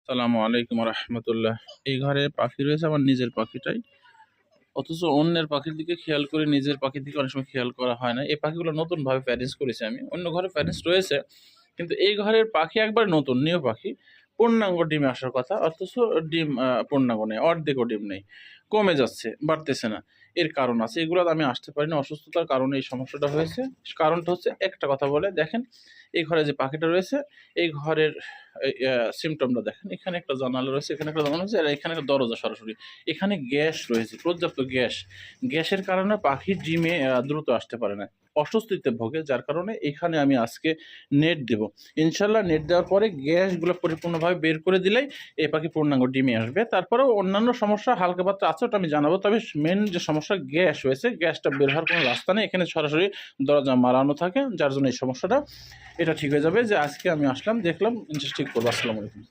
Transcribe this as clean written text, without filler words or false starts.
আসসালামু আলাইকুম রহমতুল্লাহ। এই ঘরে পাখি রয়েছে আমার নিজের পাখিটাই, অথচ অন্যের পাখির দিকে খেয়াল করে নিজের পাখির দিকে অনেক সময় খেয়াল করা হয় না। এই পাখিগুলো নতুনভাবে প্যারেন্টস করেছি আমি, অন্য ঘরে প্যারেন্টস রয়েছে, কিন্তু এই ঘরের পাখি একবার নতুন নিউ পাখি, পূর্ণাঙ্গ ডিমে আসার কথা, অথচ ডিম পূর্ণাঙ্গ নেই, অর্ধেকও ডিম নেই, কমে যাচ্ছে, বাড়তেছে না। এর কারণ আছে, এগুলো আমি আসতে পারি না, অসুস্থতার কারণে এই সমস্যাটা হয়েছে। কারণটা হচ্ছে, একটা কথা বলে দেখেন, এই ঘরে যে পাখিটা রয়েছে, এই ঘরের সিমটমটা দেখেন, এখানে একটা জানালা রয়েছে, এখানে একটা জানালা রয়েছে, আর এখানে একটা দরজা সরাসরি, এখানে গ্যাস রয়েছে, পর্যাপ্ত গ্যাস। গ্যাসের কারণে পাখি ডিমে দ্রুত আসতে পারে না, অস্বস্তিতে ভোগে, যার কারণে এখানে আমি আজকে নেট দেব। ইনশাল্লাহ নেট দেওয়ার পরে গ্যাসগুলো পরিপূর্ণভাবে বের করে দিলেই এই পাখি পূর্ণাঙ্গ ডিমে আসবে। তারপরেও অন্যান্য সমস্যা হালকা পাতলা আছে, ওটা আমি জানাবো। তবে মেন যে সমস্যা গ্যাস হয়েছে, গ্যাসটা বের হওয়ার কোনো রাস্তা নেই, এখানে সরাসরি দরজা মারানো থাকে, যার জন্য এই সমস্যাটা। এটা ঠিক হয়ে যাবে। যে আজকে আমি আসলাম, দেখলাম, ঠিক করবো। আসসালামু আলাইকুম।